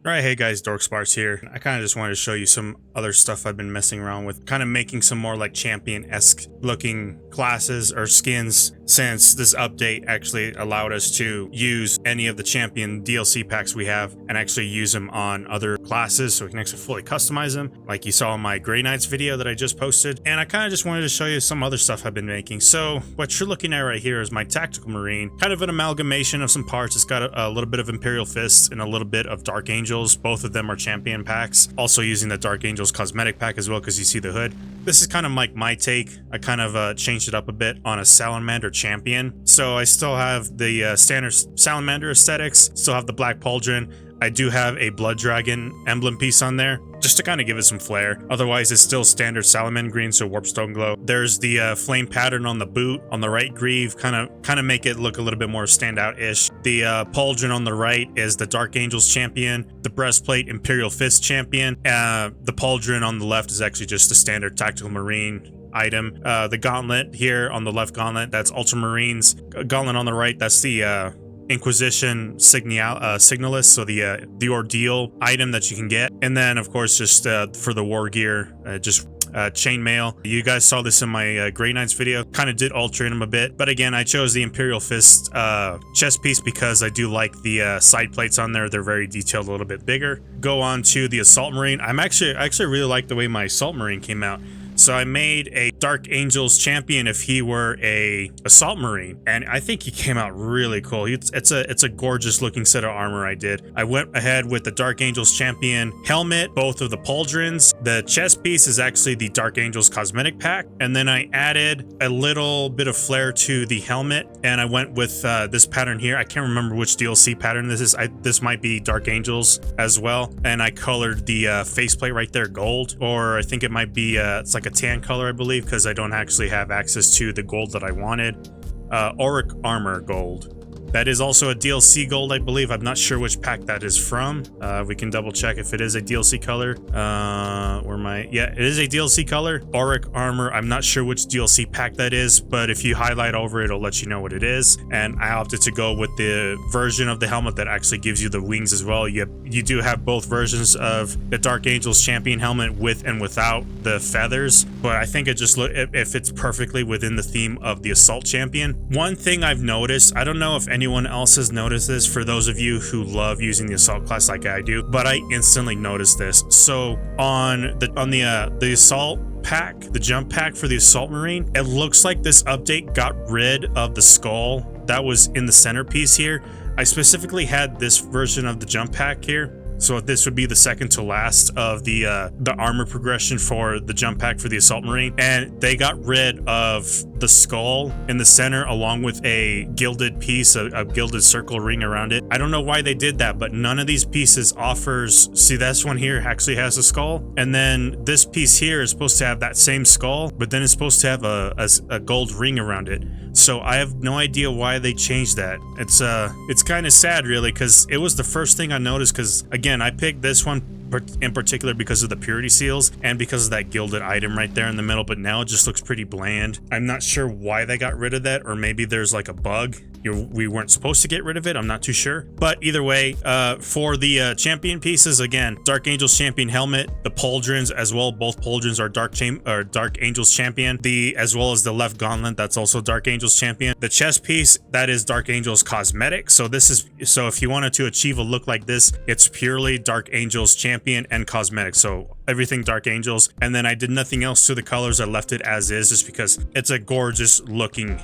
Alright, hey guys, Dorksparks here. I kind of just wanted to show you some other stuff I've been messing around with, kind of making some more like champion-esque looking classes or skins, since this update actually allowed us to use any of the champion DLC packs we have and actually use them on other classes, so we can actually fully customize them, like you saw in my Grey Knights video that I just posted. And I kind of just wanted to show you some other stuff I've been making. So what you're looking at right here is my Tactical Marine, kind of an amalgamation of some parts. It's got a little bit of Imperial Fists and a little bit of Dark Angels. Both of them are champion packs. Also using the Dark Angels cosmetic pack as well, because you see the hood. This is kind of like my take. I kind of changed it up a bit on a Salamander champion. So I still have the standard Salamander aesthetics, still have the Black Pauldron. I do have a Blood Dragon emblem piece on there, just to kind of give it some flair. Otherwise, it's still standard Salamander green, so Warpstone Glow. There's the flame pattern on the boot, on the right greave, kind of make it look a little bit more standout-ish. The Pauldron on the right is the Dark Angels champion. The breastplate, Imperial Fist champion. The Pauldron on the left is actually just a standard Tactical Marine item. The gauntlet here on the left gauntlet, that's Ultramarines. Gauntlet on the right, that's the Inquisition Signalist, so the Ordeal item that you can get. And then of course just for the war gear, chainmail. You guys saw this in my Grey Knights video. Kind of did alter them a bit, but again, I chose the Imperial Fist chest piece because I do like the side plates on there. They're very detailed, a little bit bigger. Go on to the Assault Marine. I actually really like the way my Assault Marine came out. So I made a Dark Angels champion if he were a Assault Marine, and I think he came out really cool. It's a gorgeous looking set of armor I did. I went ahead with the Dark Angels champion helmet, both of the pauldrons. The chest piece is actually the Dark Angels cosmetic pack, and then I added a little bit of flair to the helmet, and I went with this pattern here. I can't remember which DLC pattern this is. This might be Dark Angels as well, and I colored the faceplate right there gold, or I think it might be it's like a tan color, I believe, because I don't actually have access to the gold that I wanted. Auric Armor gold. That is also a DLC gold, I believe. I'm not sure which pack that is from. We can double check if it is a DLC color. Yeah, it is a DLC color. Auric Armor. I'm not sure which DLC pack that is, but if you highlight over it, it'll let you know what it is. And I opted to go with the version of the helmet that actually gives you the wings as well. You do have both versions of the Dark Angels champion helmet with and without the feathers, but I think it fits perfectly within the theme of the Assault champion. One thing I've noticed, I don't know if anyone else has noticed this, for those of you who love using the Assault class like I do, but I instantly noticed this. So on the Assault pack, the jump pack for the Assault Marine, it looks like this update got rid of the skull that was in the centerpiece here. I specifically had this version of the jump pack here, so this would be the second to last of the armor progression for the jump pack for the Assault Marine, and they got rid of the skull in the center along with a gilded piece, a gilded circle ring around it. I don't know why they did that, but none of these pieces offers. See, this one here actually has a skull, and then this piece here is supposed to have that same skull, but then it's supposed to have a gold ring around it. So I have no idea why they changed that. It's kind of sad, really, because it was the first thing I noticed, because again, I picked this one in particular because of the purity seals and because of that gilded item right there in the middle, but now it just looks pretty bland. I'm not sure why they got rid of that, or maybe there's like a bug. We weren't supposed to get rid of it. I'm not too sure. But either way, for the champion pieces, again, Dark Angels champion helmet, the pauldrons as well. Both pauldrons are Dark Angels champion. As well as the left gauntlet, that's also Dark Angels champion. The chest piece, that is Dark Angels cosmetic. So if you wanted to achieve a look like this, it's purely Dark Angels champion and cosmetic. So everything Dark Angels, and then I did nothing else to the colors. I left it as is just because it's a gorgeous looking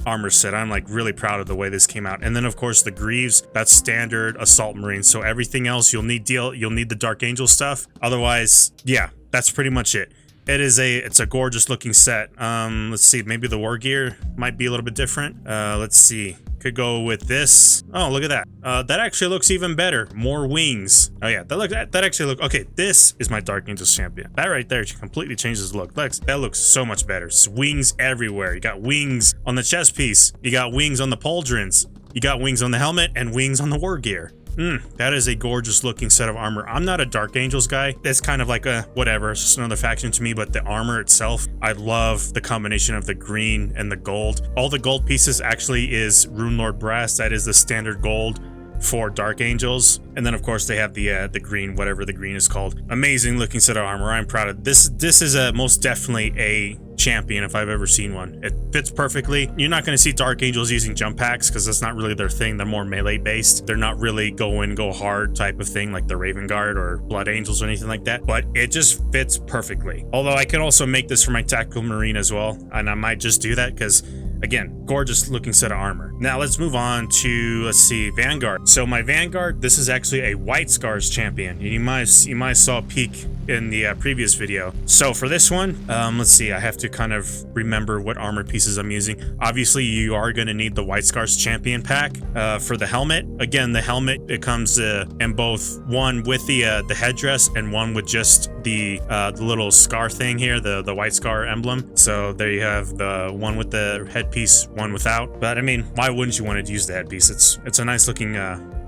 armor set. I'm like really proud of the way this came out. And then of course the greaves, that's standard Assault Marine. So everything else you'll need the Dark Angel stuff. Otherwise, yeah, that's pretty much it. It's a gorgeous looking set. Let's see, maybe the war gear might be a little bit different. Let's see. Could go with this. Oh, look at that. That actually looks even better. More wings. Oh yeah, that actually look okay. This is my Dark Angels champion. That right there completely changes the look. That looks so much better. It's wings everywhere. You got wings on the chest piece. You got wings on the pauldrons. You got wings on the helmet and wings on the war gear. That is a gorgeous looking set of armor. I'm not a Dark Angels guy. It's kind of like a whatever, it's just another faction to me, but the armor itself, I love the combination of the green and the gold. All the gold pieces actually is Rune Lord brass. That is the standard gold for Dark Angels. And then of course they have the green, whatever the green is called. Amazing looking set of armor. I'm proud of this. This is most definitely a champion if I've ever seen one. It fits perfectly. You're not going to see Dark Angels using jump packs because that's not really their thing. They're more melee based. They're not really go hard type of thing like the Raven Guard or Blood Angels or anything like that, but it just fits perfectly. Although I could also make this for my Tactical Marine as well, and I might just do that because, again, gorgeous looking set of armor. Now let's move on to, let's see, Vanguard. So my Vanguard, this is actually a White Scars champion. You might saw a peek in the previous video. So for this one, let's see, I have to kind of remember what armor pieces I'm using. Obviously you are going to need the White Scars Champion Pack. For the helmet, again, the helmet, it comes in both one with the headdress and one with just the little scar thing here, the White Scar emblem. So there you have the one with the headpiece, one without. But I mean, why wouldn't you want to use the headpiece? It's a nice looking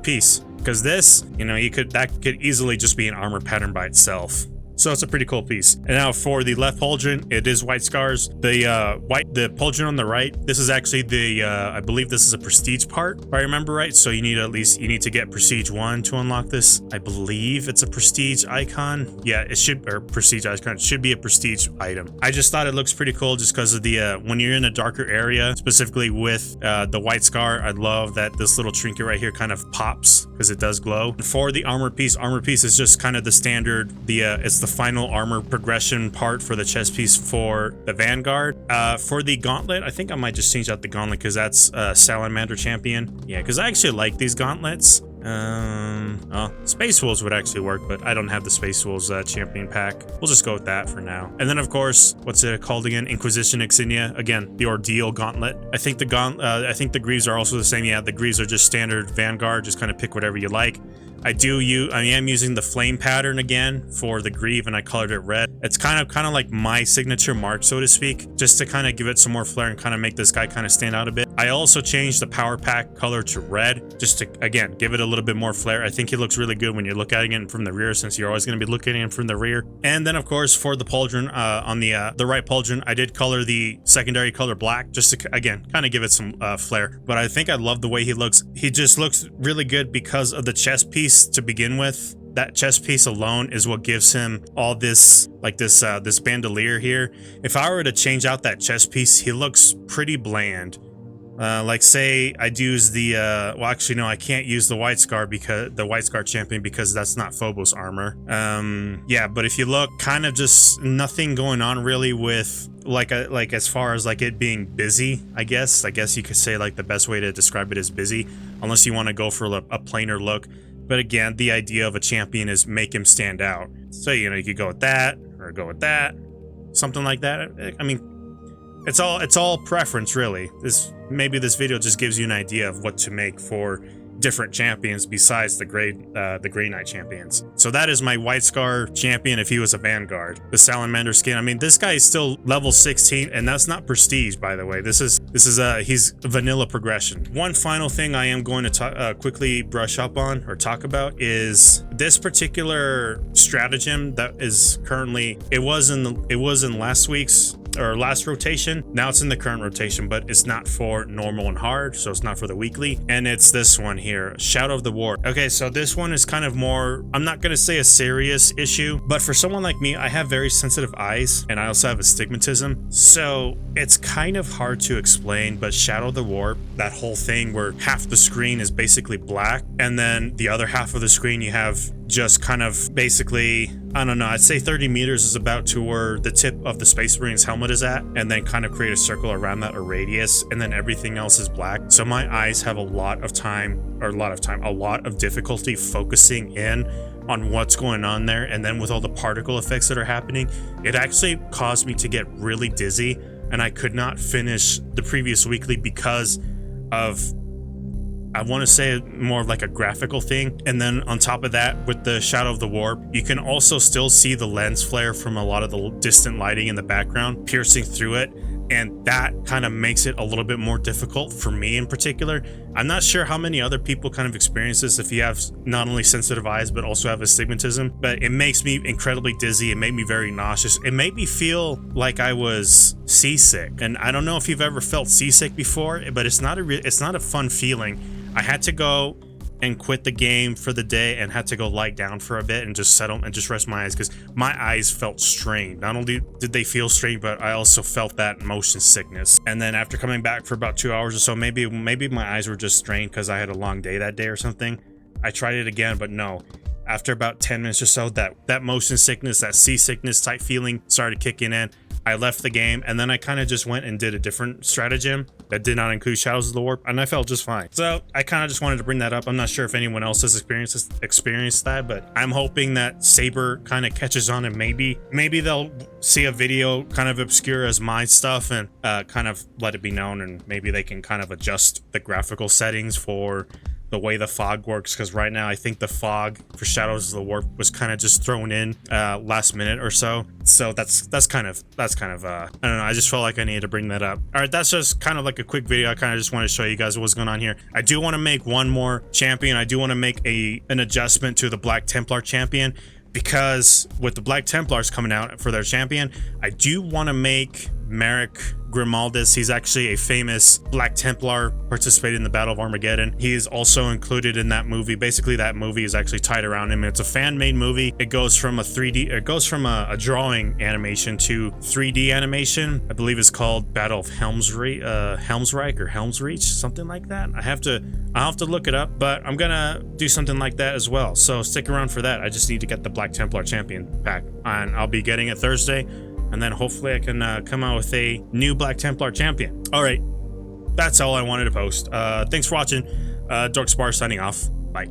piece. Because this, you know, that could easily just be an armor pattern by itself. So it's a pretty cool piece. And now for the left pauldron, it is White Scars. The pauldron on the right, this is actually I believe this is a prestige part, if I remember right. So you need to get prestige 1 to unlock this. I believe it's a prestige icon. Yeah, it should, or prestige icon, it should be a prestige item. I just thought it looks pretty cool just because of the, when you're in a darker area, specifically with the White Scar, I love that this little trinket right here kind of pops because it does glow. For the armor piece is just kind of the standard, it's the final armor progression part for the chest piece for the Vanguard. For the gauntlet, I think I might just change out the gauntlet because that's Salamander champion. Yeah, because I actually like these gauntlets. Space Wolves would actually work, but I don't have the Space Wolves champion pack. We'll just go with that for now. And then of course, what's it called again? Inquisition Insignia. Again, the Ordeal gauntlet. I think the greaves are also the same. Yeah, the greaves are just standard Vanguard. Just kind of pick whatever you like. I am using the flame pattern again for the greave, and I colored it red. It's kind of like my signature mark, so to speak, just to kind of give it some more flair and kind of make this guy kind of stand out a bit. I also changed the power pack color to red, just to, again, give it a little bit more flair. I think he looks really good when you're looking at it from the rear, since you're always going to be looking at him from the rear. And then of course for the pauldron, on the right pauldron, I did color the secondary color black, just to, again, kind of give it some flair. But I think I love the way he looks. He just looks really good because of the chest piece to begin with. That chest piece alone is what gives him all this, like this bandolier here. If I were to change out that chest piece, he looks pretty bland. Like say I'd use the well, actually no, I can't use the White Scar, because the White Scar champion, because that's not Phobos armor. Yeah, but if you look, kind of just nothing going on really with like as far as like it being busy. I guess you could say like the best way to describe it is busy, unless you want to go for a plainer look. But again, the idea of a champion is make him stand out. So, you know, you could go with that or go with that, something like that. I mean, it's all preference, really. Maybe this video just gives you an idea of what to make for different champions besides the Grey Knight champions. So that is my White Scar champion if he was a Vanguard. The Salamander skin, I mean, this guy is still level 16, and that's not prestige, by the way. He's vanilla progression. One final thing I am going to quickly brush up on or talk about is this particular stratagem that is currently, it was in last week's or last rotation. Now it's in the current rotation, but it's not for normal and hard, so it's not for the weekly. And it's this one here, Shadow of the Warp. Okay, so this one is kind of more, I'm not gonna say a serious issue, but for someone like me, I have very sensitive eyes, and I also have astigmatism, so it's kind of hard to explain. But Shadow of the Warp, that whole thing where half the screen is basically black, and then the other half of the screen you have just kind of basically, I don't know, I'd say 30 meters is about to where the tip of the Space Marine's helmet is at, and then kind of create a circle around that, a radius, and then everything else is black. So my eyes have a lot of difficulty focusing in on what's going on there. And then with all the particle effects that are happening, it actually caused me to get really dizzy, and I could not finish the previous weekly because of, I want to say, more of like a graphical thing. And then on top of that, with the Shadow of the Warp, you can also still see the lens flare from a lot of the distant lighting in the background piercing through it. And that kind of makes it a little bit more difficult for me in particular. I'm not sure how many other people kind of experience this if you have not only sensitive eyes, but also have astigmatism. But it makes me incredibly dizzy. It made me very nauseous. It made me feel like I was seasick. And I don't know if you've ever felt seasick before, but it's not a fun feeling. I had to go and quit the game for the day and had to go lie down for a bit and just settle and just rest my eyes, because my eyes felt strained. Not only did they feel strained, but I also felt that motion sickness. And then after coming back for about 2 hours or so, maybe my eyes were just strained because I had a long day that day or something. I tried it again, but no. After about 10 minutes or so, that motion sickness, that seasickness type feeling started kicking in. I left the game, and then I kind of just went and did a different stratagem that did not include Shadows of the Warp, and I felt just fine. So I kind of just wanted to bring that up. I'm not sure if anyone else has experienced that, but I'm hoping that Saber kind of catches on, and maybe they'll see a video kind of obscure as my stuff and kind of let it be known, and maybe they can kind of adjust the graphical settings for the way the fog works, because right now I think the fog for Shadows of the Warp was kind of just thrown in last minute or so. So that's kind of I don't know, I just felt like I needed to bring that up. All right, that's just kind of like a quick video. I kind of just want to show you guys what's going on here. I do want to make one more champion. I do want to make an adjustment to the Black Templar champion, because with the Black Templars coming out for their champion, I do want to make Marek Grimaldus. He's actually a famous Black Templar, participated in the Battle of Armageddon. He is also included in that movie. Basically, that movie is actually tied around him. It's a fan-made movie. It goes from a drawing animation to 3D animation. I believe it's called Battle of Helmsreich or Helmsreach, something like that. I'll have to look it up, but I'm gonna do something like that as well. So stick around for that. I just need to get the Black Templar Champion Pack, and I'll be getting it Thursday. And then hopefully I can come out with a new Black Templar champion. All right, that's all I wanted to post. Thanks for watching. Dorkspar signing off. Bye.